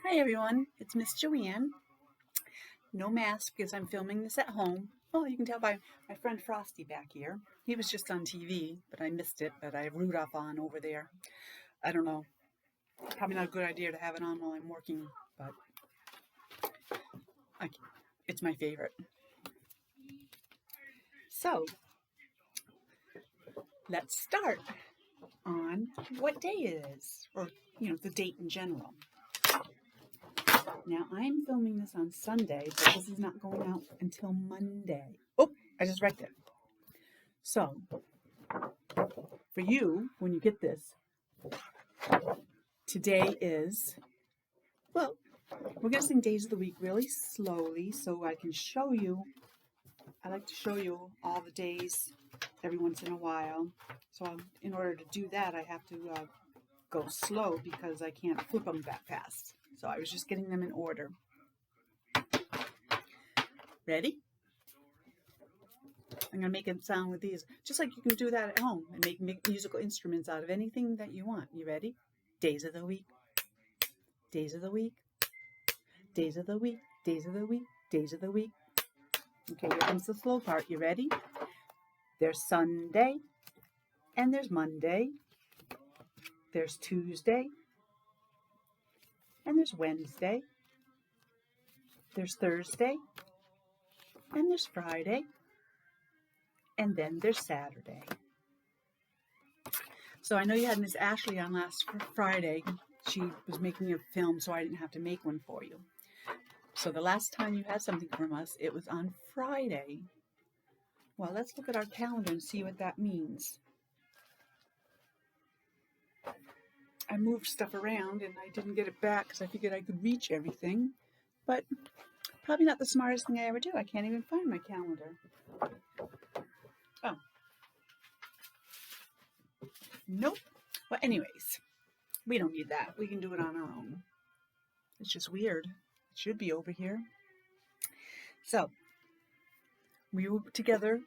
Hi everyone, it's Miss Joanne. No mask because I'm filming this at home. Oh, you can tell by my friend Frosty back here. He was just on TV, but I missed it. But I have Rudolph on over there. I don't know. Probably not a good idea to have it on while I'm working, but I, it's my favorite. So let's start on what day it is, or the date in general. Now I'm filming this on Sunday, but this is not going out until Monday. Oh, I just wrecked it. So for you, when you get this, today is, well, we're going to sing Days of the Week really slowly so I can show you. I like to show you all the days every once in a while. So in order to do that, I have to go slow because I can't flip them that fast. So I was just getting them in order. Ready? I'm going to make a sound with these, just like you can do that at home and make musical instruments out of anything that you want. You ready? Days of the week. Days of the week. Days of the week. Days of the week. Days of the week. Okay, here comes the slow part. You ready? There's Sunday, and there's Monday. There's Tuesday, and there's Wednesday. There's Thursday, and there's Friday, and then there's Saturday. So I know you had Miss Ashley on last Friday. She was making a film, so I didn't have to make one for you. So the last time you had something from us, it was on Friday. Well, let's look at our calendar and see what that means. I moved stuff around and I didn't get it back because I figured I could reach everything, but probably not the smartest thing I ever do. I can't even find my calendar. Oh. Nope. Well, anyways, we don't need that. We can do it on our own. It's just weird. It should be over here. So, we were together.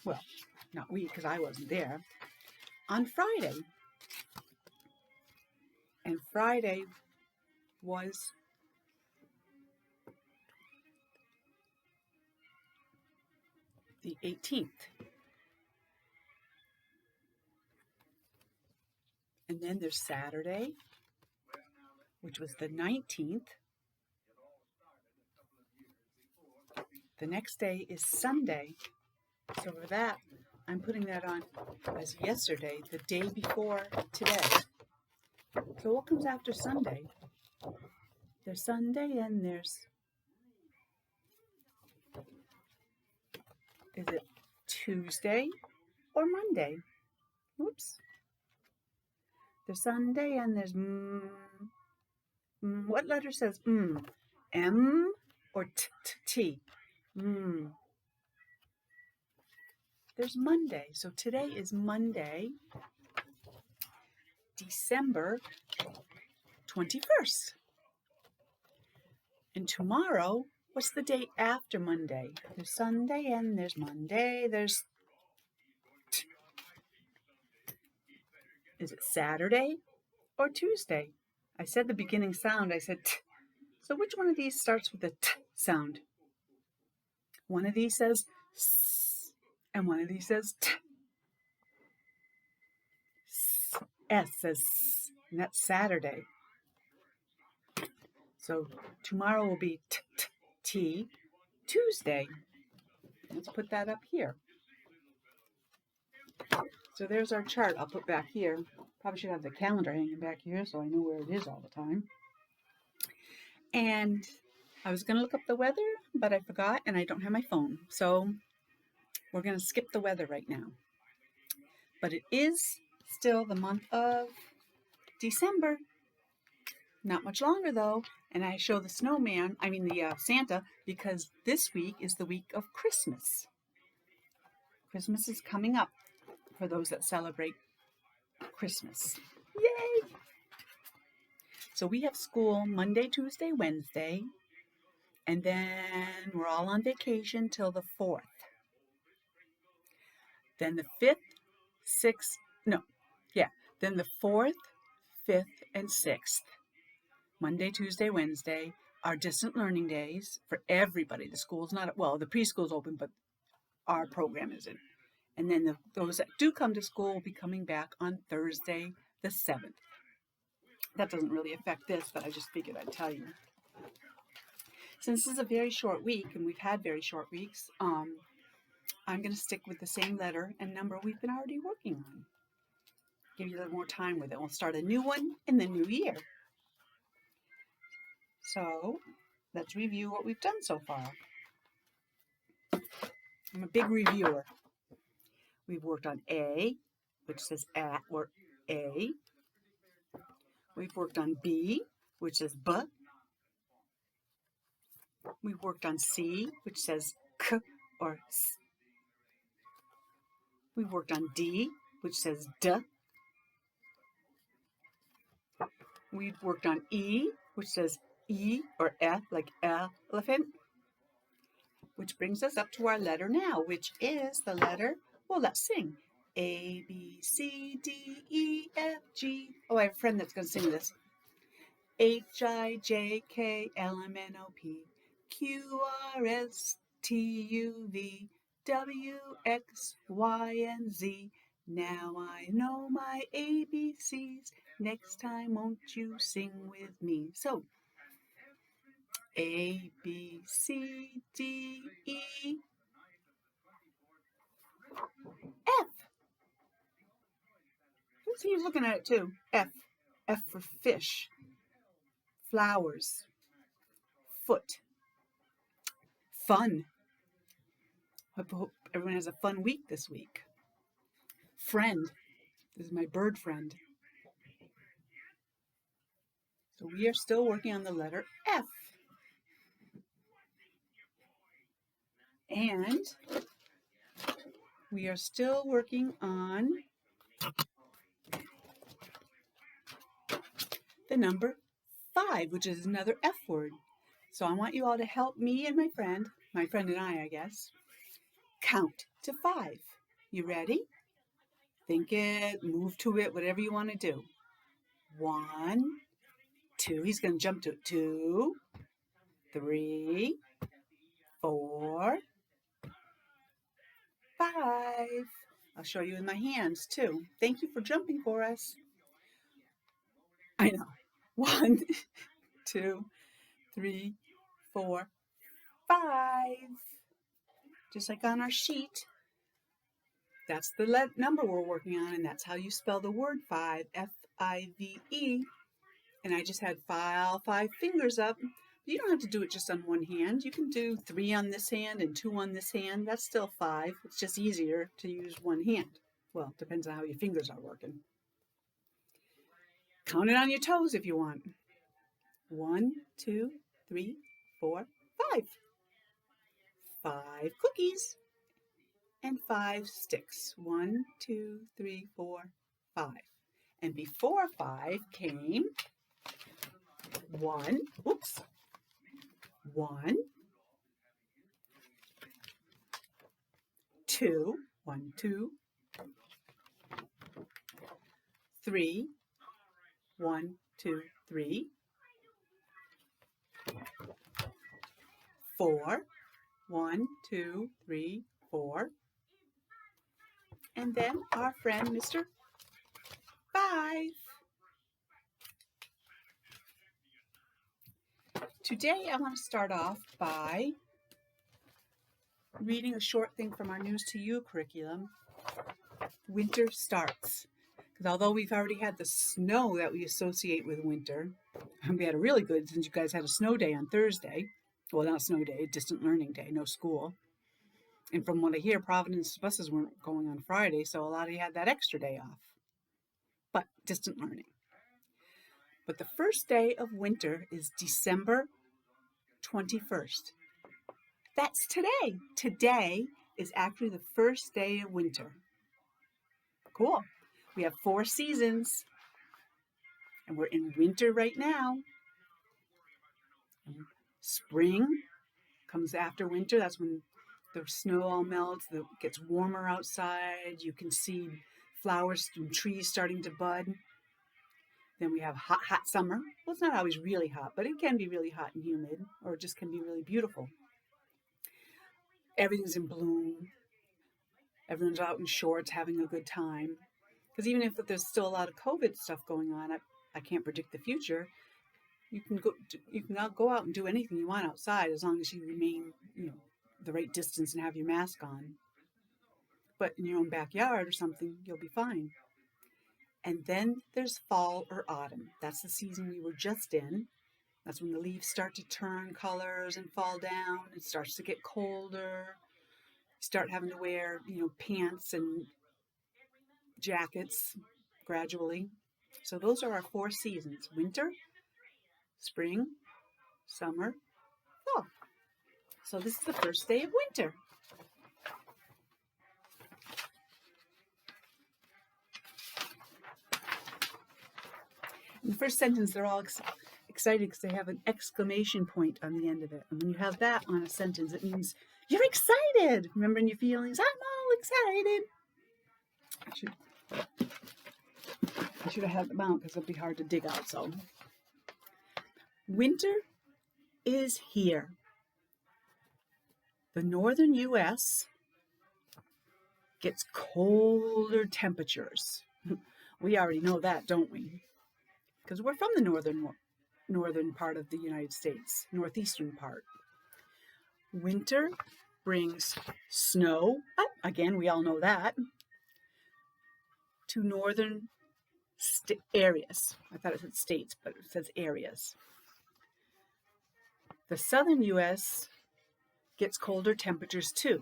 Well, not we, because I wasn't there. On Friday. And Friday was the 18th. And then there's Saturday, which was the 19th. The next day is Sunday. So for that, I'm putting that on as yesterday, the day before today. So what comes after Sunday? There's Sunday and there's, is it Tuesday or Monday? Whoops. There's Sunday and there's what letter says M or T? There's Monday. So today is Monday, December 21st. And tomorrow, what's the date after Monday? There's Sunday and there's Monday. There's Is it Saturday or Tuesday? I said the beginning sound. I said t. So which one of these starts with a t sound? One of these says s, and one of these says t. S says s, and that's Saturday. So tomorrow will be T, Tuesday. Let's put that up here. So there's our chart. I'll put back here. Probably should have the calendar hanging back here so I know where it is all the time. And I was going to look up the weather, but I forgot and I don't have my phone. So we're going to skip the weather right now. But it is still the month of December. Not much longer though. And I show the Santa, because this week is the week of Christmas. Christmas is coming up for those that celebrate Christmas. Yay! So we have school Monday, Tuesday, Wednesday, and then we're all on vacation till the 4th. Then the 5th, 6th, then the 4th, 5th, and 6th. Monday, Tuesday, Wednesday are distant learning days for everybody. The school's not, well, the preschool's open, but our program isn't. And then those that do come to school will be coming back on Thursday, the 7th. That doesn't really affect this, but I just figured I'd tell you. Since this is a very short week, and we've had very short weeks, I'm going to stick with the same letter and number we've been already working on. Give you a little more time with it. We'll start a new one in the new year. So let's review what we've done so far. I'm a big reviewer. We've worked on A, which says at or A. We've worked on B, which says B. We've worked on C, which says K or S. We've worked on D, which says D. We've worked on E, which says E or E, like elephant. Which brings us up to our letter now, which is the letter, well, let's sing. A, B, C, D, E, F, G. Oh, I have a friend that's going to sing this. H, I, J, K, L, M, N, O, P, Q, R, S, T, U, V, W, X, Y, and Z. Now I know my ABCs. Next time, won't you sing with me? So, A, B, C, D, E, F. He's looking at it too. F. F for fish. Flowers. Foot. Fun. I hope everyone has a fun week this week. Friend. This is my bird friend. So we are still working on the letter F. And we are still working on the number 5, which is another F word. So I want you all to help me and my friend and I guess, count to 5. You ready? Think it, move to it, whatever you want to do. 1, 2, he's going to jump to it. 2, 3, 4, 5. I'll show you in my hands too. Thank you for jumping for us. I know. 1, 2, 3, 4, 5. Just like on our sheet. That's the number we're working on, and that's how you spell the word 5, F-I-V-E. And I just had 5 fingers up. You don't have to do it just on one hand. You can do 3 on this hand and 2 on this hand. That's still 5. It's just easier to use one hand. Well, it depends on how your fingers are working. Count it on your toes if you want. 1, 2, 3, 4, 5. 5 cookies and 5 sticks. 1, 2, 3, 4, 5. And before 5 came 1, 2, 1, 2, 3, 1, 2, 3, 4, 1, 2, 3, 4, and then our friend Mr. 5. Today I want to start off by reading a short thing from our News to You curriculum, Winter Starts. Because although we've already had the snow that we associate with winter, and we had a really good, since you guys had a snow day on Thursday, well, not a snow day, distant learning day, no school. And from what I hear, Providence buses weren't going on Friday, so a lot of you had that extra day off. But distant learning. But the first day of winter is December 21st. That's today. Today is actually the first day of winter. Cool. We have 4 seasons. And we're in winter right now. Spring comes after winter. That's when the snow all melts. It gets warmer outside. You can see flowers and trees starting to bud. Then we have hot, hot summer. Well, it's not always really hot, but it can be really hot and humid, or it just can be really beautiful. Everything's in bloom. Everyone's out in shorts having a good time. Because even if there's still a lot of COVID stuff going on, I can't predict the future. You can go out and do anything you want outside as long as you remain, the right distance and have your mask on. But in your own backyard or something, you'll be fine. And then there's fall or autumn. That's the season we were just in. That's when the leaves start to turn colors and fall down. It starts to get colder. You start having to wear, pants and jackets gradually. So those are our 4 seasons: winter, spring, summer, fall. So this is the first day of winter. In the first sentence, they're all excited because they have an exclamation point on the end of it. And when you have that on a sentence, it means you're excited. Remembering your feelings. I'm all excited. I should have had them out because it'll be hard to dig out. So, winter is here. The northern U.S. gets colder temperatures. We already know that, don't we? Because we're from the northern part of the United States, northeastern part. Winter brings snow. Again, we all know that. To northern areas. I thought it said states, but it says areas. The southern U.S. gets colder temperatures too.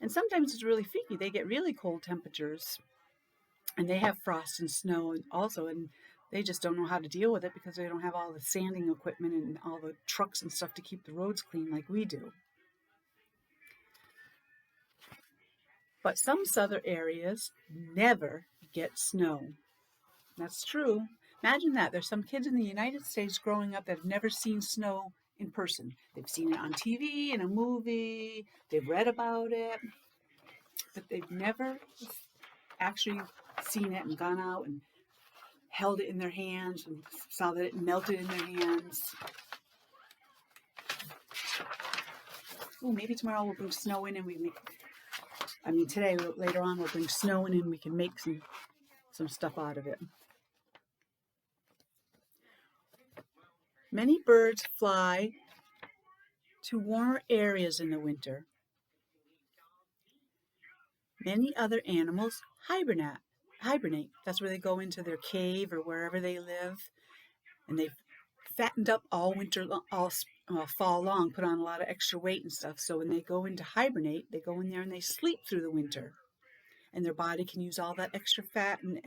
And sometimes it's really freaky. They get really cold temperatures. And they have frost and snow also. And they just don't know how to deal with it because they don't have all the sanding equipment and all the trucks and stuff to keep the roads clean like we do. But some southern areas never get snow. That's true. Imagine that. There's some kids in the United States growing up that have never seen snow in person. They've seen it on TV, in a movie, they've read about it, but they've never actually seen it and gone out and held it in their hands and saw that it melted in their hands. Oh, maybe tomorrow we'll bring snow in and today, later on, we'll bring snow in and we can make some stuff out of it. Many birds fly to warmer areas in the winter. Many other animals hibernate. That's where they go into their cave or wherever they live. And they've fattened up all winter, all fall long, put on a lot of extra weight and stuff. So when they go into hibernate, they go in there and they sleep through the winter. And their body can use all that extra fat and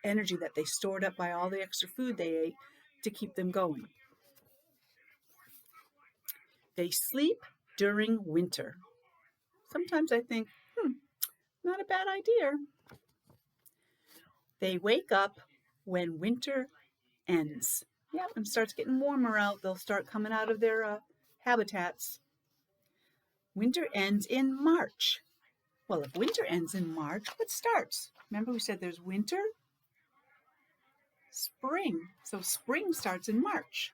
energy that they stored up by all the extra food they ate to keep them going. They sleep during winter. Sometimes I think, not a bad idea. They wake up when winter ends. Yeah, when it starts getting warmer out, they'll start coming out of their habitats. Winter ends in March. Well, if winter ends in March, what starts? Remember we said there's winter, spring. So spring starts in March.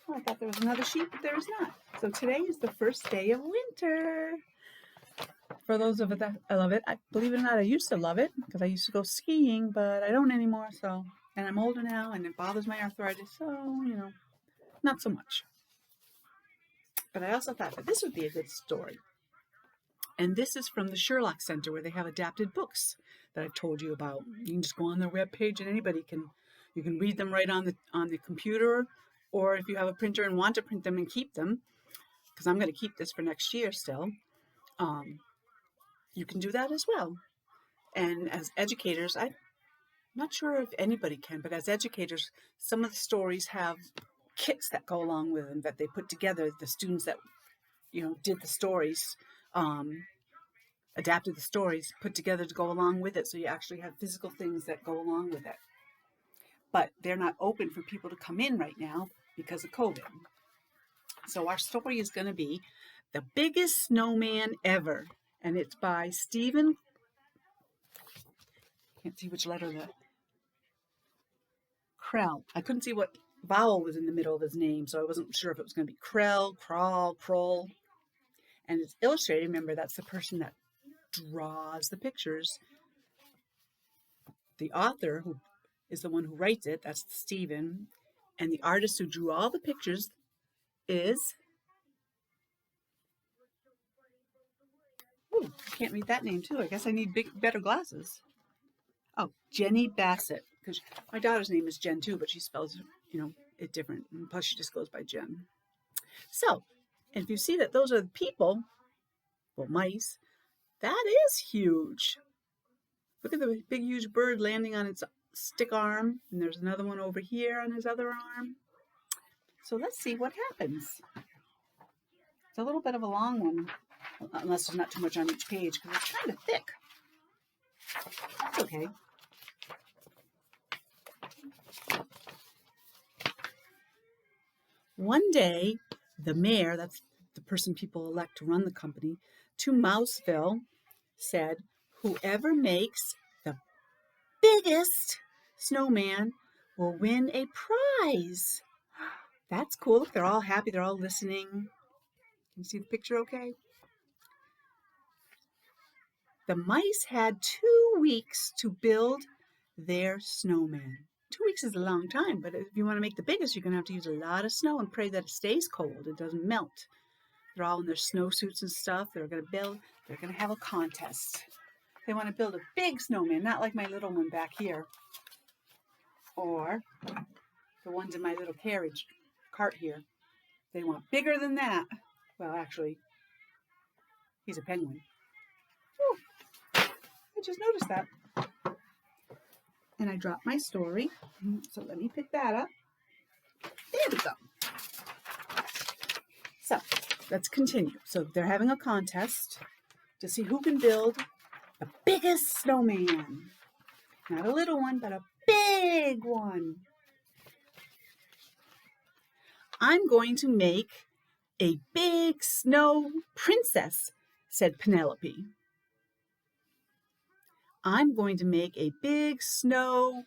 Oh, I thought there was another sheet, but there is not. So today is the first day of winter. For those of us that I love it, believe it or not, I used to love it because I used to go skiing, but I don't anymore. And I'm older now, and it bothers my arthritis, so not so much. But I also thought that this would be a good story. And this is from the Sherlock Center, where they have adapted books that I've told you about. You can just go on their webpage, and you can read them right on the computer, or if you have a printer and want to print them and keep them, because I'm going to keep this for next year still. You can do that as well. And as educators, I'm not sure if anybody can, but as educators, some of the stories have kits that go along with them that they put together. The students that did the stories, adapted the stories, put together to go along with it. So you actually have physical things that go along with it. But they're not open for people to come in right now because of COVID. So our story is going to be The Biggest Snowman Ever. And it's by Stephen, can't see which letter the Krell. I couldn't see what vowel was in the middle of his name, so I wasn't sure if it was going to be Krell, Crawl, Kroll. And it's illustrated. Remember, that's the person that draws the pictures. The author, who is the one who writes it, that's Stephen. And the artist who drew all the pictures is... Ooh, I can't read that name too. I guess I need better glasses. Oh, Jenny Bassett. Because my daughter's name is Jen too, but she spells, it different. And plus she just goes by Jen. So, and if you see that those are the people, well, mice, that is huge. Look at the big, huge bird landing on its stick arm. And there's another one over here on his other arm. So let's see what happens. It's a little bit of a long one, unless there's not too much on each page, because it's kind of thick. That's okay. One day, the mayor, that's the person people elect to run the company, to Mouseville, said, whoever makes the biggest snowman will win a prize. That's cool. Look, they're all happy. They're all listening. Can you see the picture okay? The mice had 2 weeks to build their snowman. 2 weeks is a long time, but if you want to make the biggest, you're going to have to use a lot of snow and pray that it stays cold. It doesn't melt. They're all in their snowsuits and stuff. They're going to have a contest. They want to build a big snowman, not like my little one back here, or the ones in my little carriage cart here. They want bigger than that. Well, actually, he's a penguin. Whew. I just noticed that. And I dropped my story. So let me pick that up. There we go. So let's continue. So they're having a contest to see who can build the biggest snowman. Not a little one, but a big one. I'm going to make a big snow princess, said Penelope. I'm going to make a big snow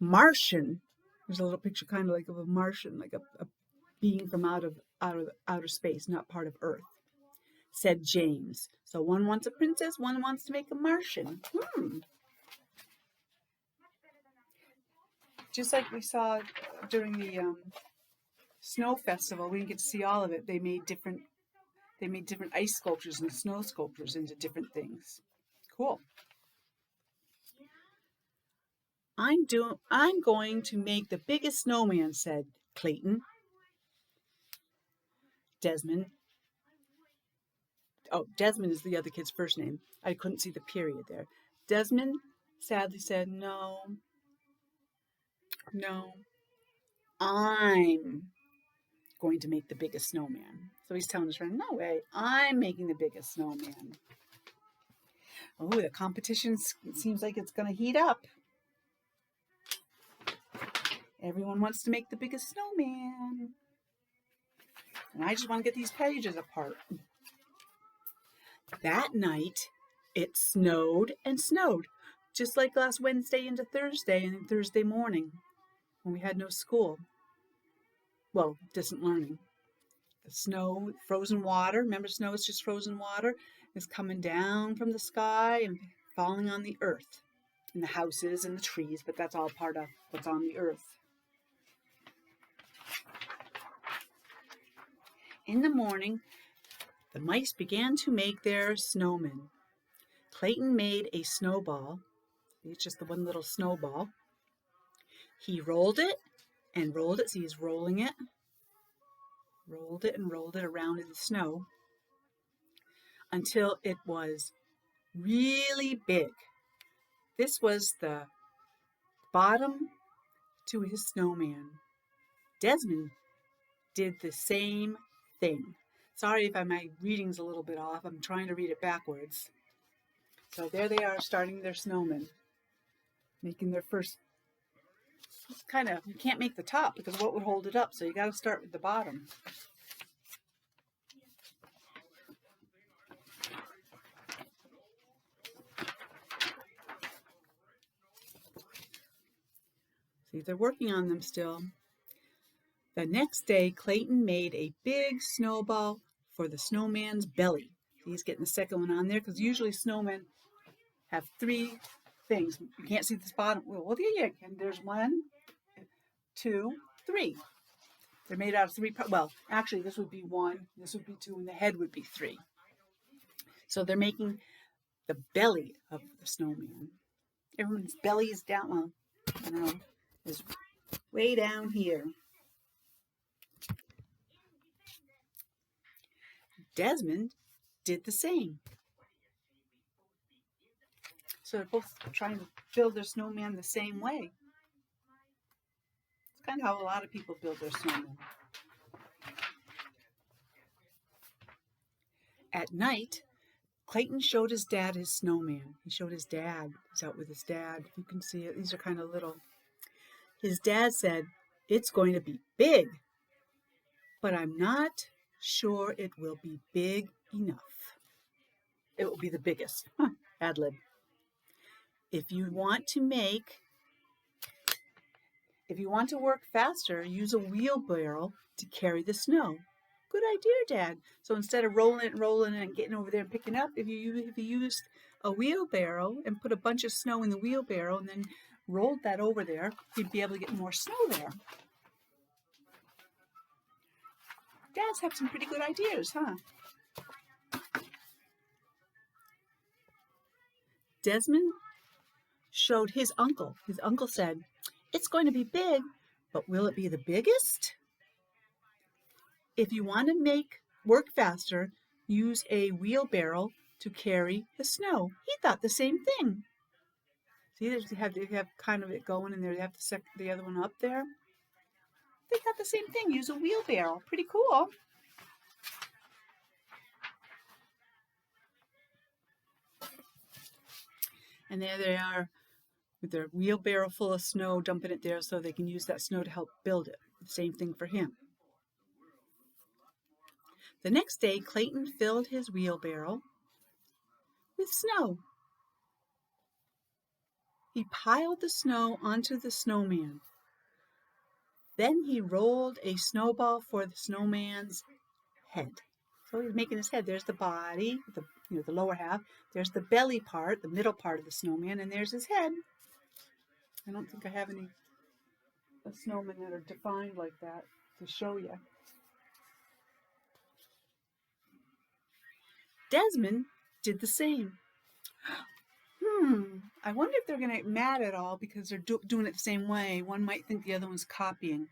Martian. There's a little picture kind of like of a Martian, like a being from out of outer space, not part of Earth, said James. So one wants a princess, one wants to make a Martian. Just like we saw during the snow festival, we didn't get to see all of it. They made different ice sculptures and snow sculptures into different things. Cool. I'm going to make the biggest snowman, said Clayton. Desmond is the other kid's first name. I couldn't see the period there. Desmond sadly said, no, I'm going to make the biggest snowman. So he's telling his friend, no way, I'm making the biggest snowman. Oh, the competition seems like it's going to heat up. Everyone wants to make the biggest snowman. And I just want to get these pages apart. That night, it snowed and snowed, just like last Wednesday into Thursday and Thursday morning when we had no school. Well, distant learning. The snow, frozen water, remember snow is just frozen water, is coming down from the sky and falling on the earth. And the houses and the trees, but that's all part of what's on the earth. In the morning, the mice began to make their snowmen. Clayton made a snowball. It's just the one little snowball. He rolled it and rolled it. See, he's rolling it. Rolled it and rolled it around in the snow until it was really big. This was the bottom to his snowman. Desmond did the same thing. Sorry if my reading's a little bit off. I'm trying to read it backwards. So there they are starting their snowman. Making their first, you can't make the top because what would hold it up? So you got to start with the bottom. See, they're working on them still. The next day, Clayton made a big snowball for the snowman's belly. He's getting the second one on there because usually snowmen have 3 things. You can't see this bottom. Well, yeah, you can. There's 1, 2, 3. They're made out of 3 parts. Well, actually, this would be 1, this would be 2, and the head would be 3. So they're making the belly of the snowman. Everyone's belly is down, well, I don't know, is way down here. Desmond did the same. So they're both trying to build their snowman the same way. It's kind of how a lot of people build their snowman. At night, Clayton showed his dad his snowman. He showed his dad. He's out with his dad. You can see it. These are kind of little. His dad said, "It's going to be big, but I'm not sure it will be big enough." It will be the biggest. Ad lib. If you want to work faster, use a wheelbarrow to carry the snow. Good idea, Dad. So instead of rolling it and getting over there and picking up, if you used a wheelbarrow and put a bunch of snow in the wheelbarrow and then rolled that over there, you'd be able to get more snow there. Dads have some pretty good ideas, huh? Desmond showed his uncle. His uncle said, "It's going to be big, but will it be the biggest? If you want to work faster, use a wheelbarrow to carry the snow." He thought the same thing. See, they have kind of it going in there. They have the other one up there. They got the same thing. Use a wheelbarrow. Pretty cool. And there they are with their wheelbarrow full of snow, dumping it there so they can use that snow to help build it. The same thing for him. The next day, Clayton filled his wheelbarrow with snow. He piled the snow onto the snowman. Then he rolled a snowball for the snowman's head. So he's making his head. There's the body, the lower half. There's the belly part, the middle part of the snowman, and there's his head. I don't think I have any snowmen that are defined like that to show you. Desmond did the same. I wonder if they're going to get mad at all because they're doing it the same way. One might think the other one's copying.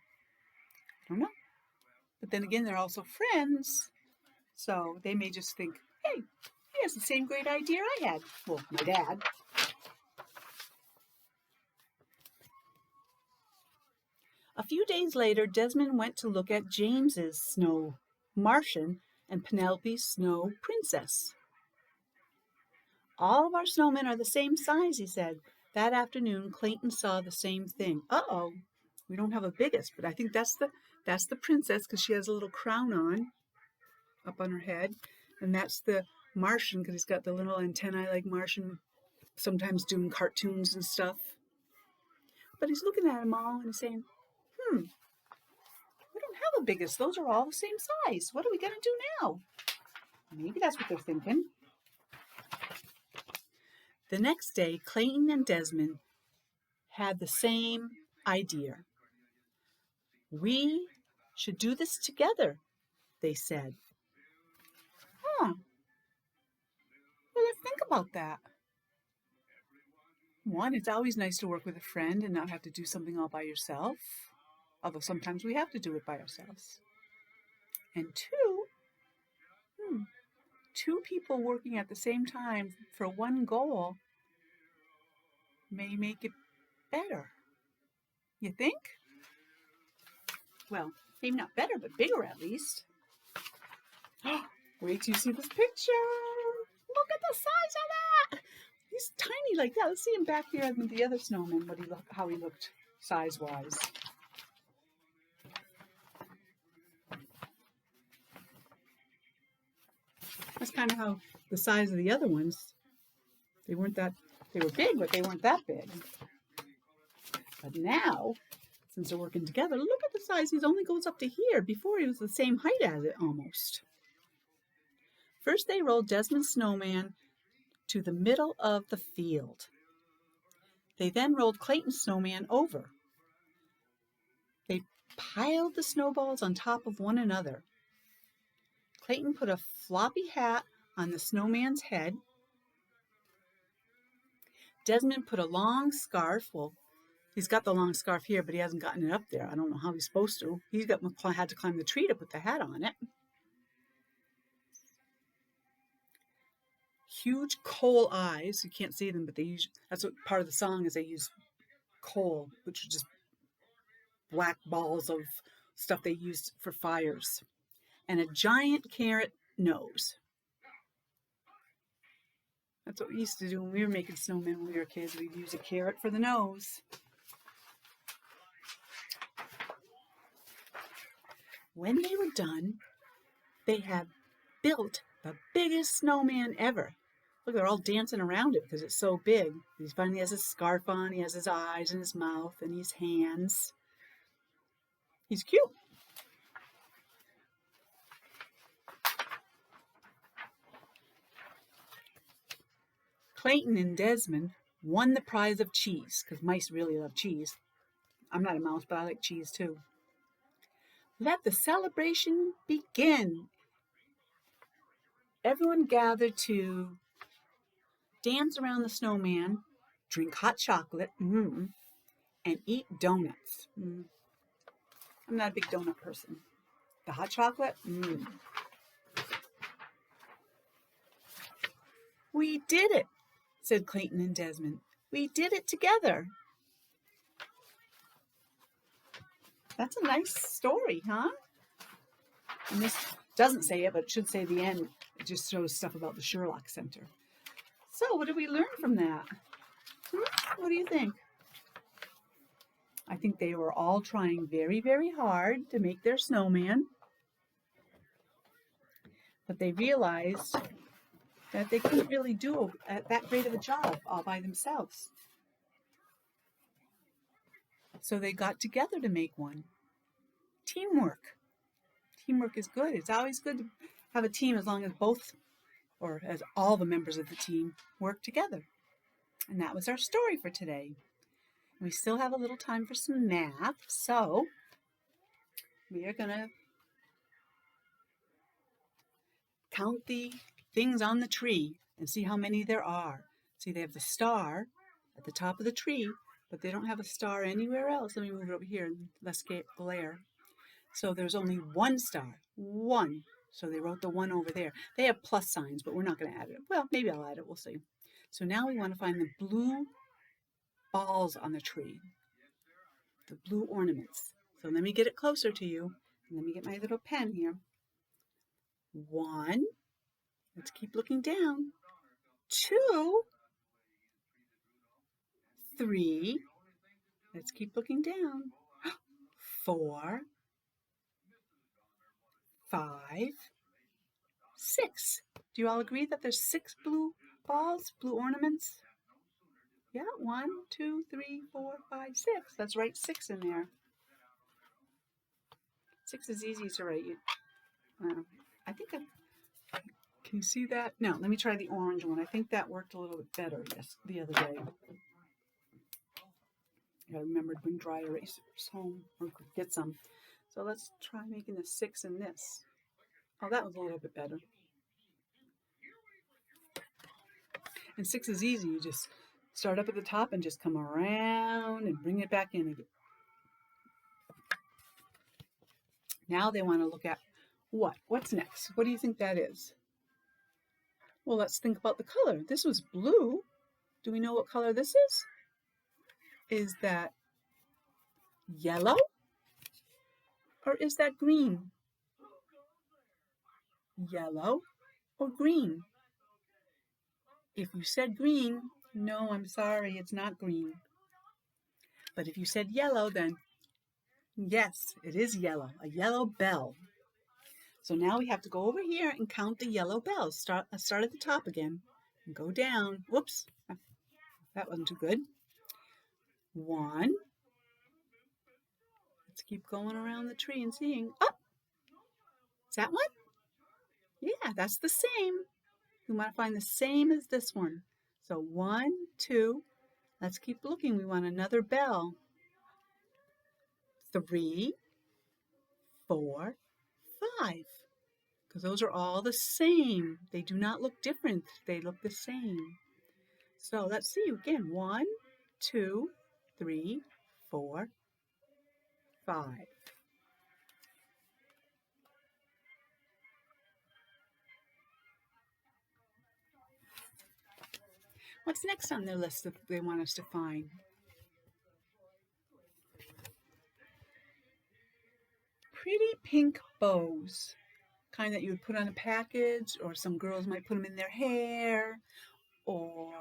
I don't know. But then again, they're also friends. So they may just think, hey, he has the same great idea I had. Well, my dad. A few days later, Desmond went to look at James's snow Martian and Penelope's snow princess. "All of our snowmen are the same size," he said. That afternoon, Clayton saw the same thing. Uh-oh, we don't have a biggest, but I think that's the princess because she has a little crown on, up on her head. And that's the Martian because he's got the little antennae like Martian, sometimes doing cartoons and stuff. But he's looking at them all and he's saying, we don't have a biggest. Those are all the same size. What are we going to do now? Maybe that's what they're thinking. The next day, Clayton and Desmond had the same idea. "We should do this together," they said. Well, let's think about that. One, it's always nice to work with a friend and not have to do something all by yourself. Although sometimes we have to do it by ourselves. And two people working at the same time for one goal may make it better. You think? Well, maybe not better, but bigger at least. Wait till you see this picture. Look at the size of that. He's tiny like that. Let's see him back there with the other snowman, how he looked size-wise. That's kind of how the size of the other ones. They were big, but they weren't that big. But now since they're working together. Look at the size. He only goes up to here. Before, he was the same height as it almost. First, they rolled Desmond's snowman to the middle of the field. They then rolled Clayton's snowman over. They piled the snowballs on top of one another. Clayton put a floppy hat on the snowman's head. Desmond put a long scarf. Well, he's got the long scarf here, but he hasn't gotten it up there. I don't know how he's supposed to. He's had to climb the tree to put the hat on it. Huge coal eyes. You can't see them, but that's what part of the song is. They use coal, which are just black balls of stuff they used for fires. And a giant carrot nose. That's what we used to do when we were making snowmen when we were kids. We'd use a carrot for the nose. When they were done, they had built the biggest snowman ever. Look, they're all dancing around it because it's so big. He finally has his scarf on, he has his eyes and his mouth and his hands. He's cute. Clayton and Desmond won the prize of cheese, because mice really love cheese. I'm not a mouse, but I like cheese too. Let the celebration begin. Everyone gathered to dance around the snowman, drink hot chocolate, and eat donuts. I'm not a big donut person. The hot chocolate, We did it, said Clayton and Desmond. We did it together. That's a nice story, huh? And this doesn't say it, but it should say the end. It just shows stuff about the Sherlock Center. So what did we learn from that? What do you think? I think they were all trying very, very hard to make their snowman. But they realized that they couldn't really do that great of a job all by themselves. So they got together to make one. Teamwork. Teamwork is good. It's always good to have a team as long as as all the members of the team work together. And that was our story for today. We still have a little time for some math, so we are going to count the things on the tree and see how many there are. See, they have the star at the top of the tree, but they don't have a star anywhere else. Let me move it over here and let's get glare. So there's only one star. One. So they wrote the one over there. They have plus signs, but we're not going to add it. Well, maybe I'll add it. We'll see. So now we want to find the blue balls on the tree. The blue ornaments. So let me get it closer to you. And let me get my little pen here. 1. Let's keep looking down. 2. 3. Let's keep looking down. 4. 5. 6. Do you all agree that there's 6 blue balls, blue ornaments? Yeah, 1, 2, 3, 4, 5, 6. That's right, 6 in there. 6 is easy to write. I think can you see that? No, let me try the orange one. I think that worked a little bit better the other day. I remembered to bring dry erasers home or get some. So let's try making the 6 in this. Oh, that was a little bit better. And 6 is easy. You just start up at the top and just come around and bring it back in again. Now they want to look at what? What's next? What do you think that is? Well, let's think about the color. This was blue. Do we know what color this is? Is that yellow? Or is that green? Yellow or green? If you said green, no, I'm sorry, it's not green. But if you said yellow, then yes, it is yellow, a yellow bell. So now we have to go over here and count the yellow bells. Let's start at the top again and go down. Whoops, that wasn't too good. 1, keep going around the tree and seeing. Oh, is that one? Yeah, that's the same. We want to find the same as this one. So 1, 2. Let's keep looking. We want another bell. 3, 4, 5. Because those are all the same. They do not look different. They look the same. So let's see again. 1, 2, 3, 4, 5. What's next on their list that they want us to find? Pretty pink bows. Kind that you would put on a package, or some girls might put them in their hair, or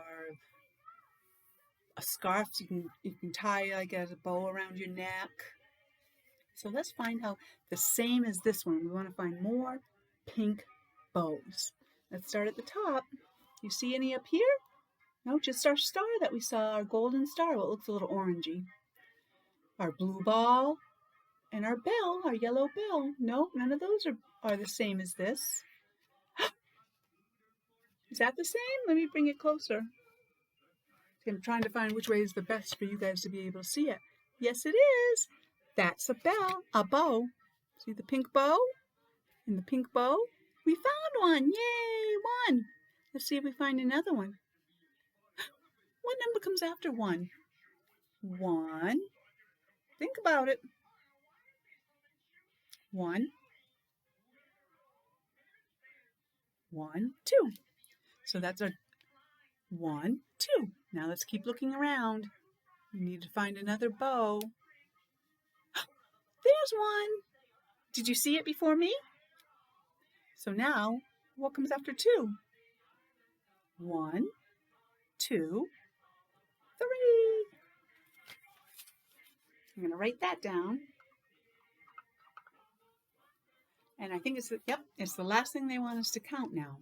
a scarf you can tie like as a bow around your neck. So let's find out the same as this one. We want to find more pink bows. Let's start at the top. You see any up here? No, just our star that we saw, our golden star. Well, it looks a little orangey. Our blue ball and our bell, our yellow bell. No, none of those are the same as this. Is that the same? Let me bring it closer. I'm trying to find which way is the best for you guys to be able to see it. Yes, it is. That's a bow. See the pink bow? And the pink bow? We found one. Yay, one. Let's see if we find another one. What number comes after 1? 1. Think about it. 1, 1, 2. So that's a 1, 2. Now let's keep looking around. We need to find another bow. There's one. Did you see it before me? So now, what comes after 2? 1, 2, 3. I'm going to write that down. And I think it's the last thing they want us to count now.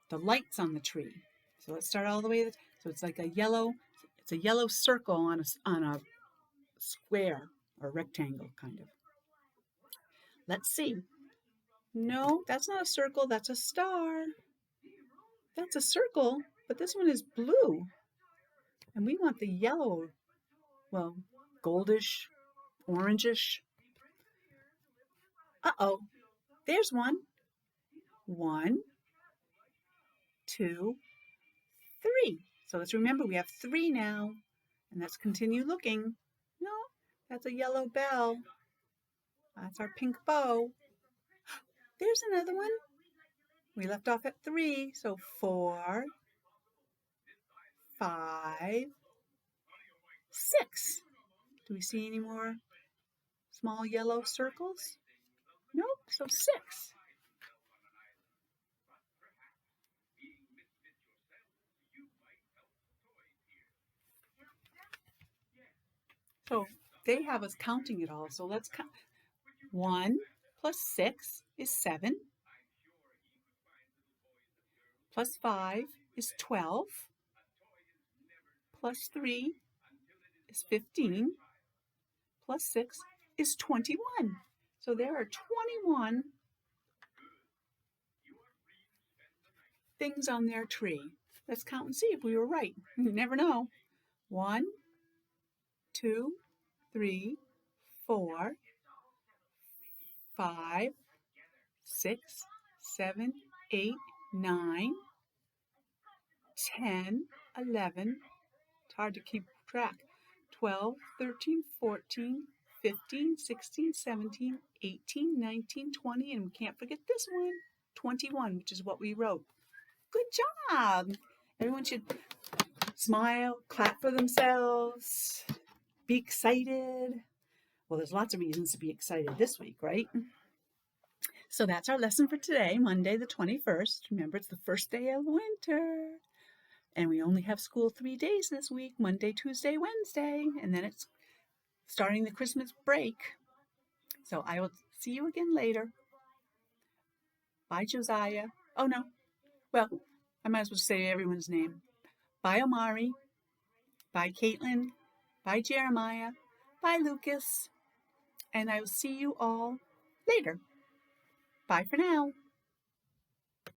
The lights on the tree. So let's start all the way. So it's like a yellow circle on a square or rectangle kind of. Let's see. No, that's not a circle, that's a star. That's a circle, but this one is blue. And we want the yellow, well, goldish, orangish. Uh-oh, there's one. 1, 2, 3. So let's remember we have 3 now. And let's continue looking. No, that's a yellow bell. That's our pink bow. There's another one. We left off at 3, so 4, 5, 6. Do we see any more small yellow circles? Nope, so 6. So they have us counting it all, so let's count. 1 plus 6 is 7. Plus 5 is 12. Plus 3 is 15. Plus 6 is 21. So there are 21 things on their tree. Let's count and see if we were right. You never know. 1, 2, 3, 4, 5, 6, 7, 8, 9, 10, 11. It's hard to keep track. 12, 13, 14, 15, 16, 17, 18, 19, 20, and we can't forget this one, 21, which is what we wrote. Good job! Everyone should smile, clap for themselves, be excited. Well, there's lots of reasons to be excited this week, right? So that's our lesson for today, Monday the 21st. Remember, it's the first day of winter. And we only have school 3 days this week, Monday, Tuesday, Wednesday. And then it's starting the Christmas break. So I will see you again later. Bye, Josiah. Oh, no. Well, I might as well say everyone's name. Bye, Omari. Bye, Caitlin. Bye, Jeremiah. Bye, Lucas. and I will see you all later. Bye for now.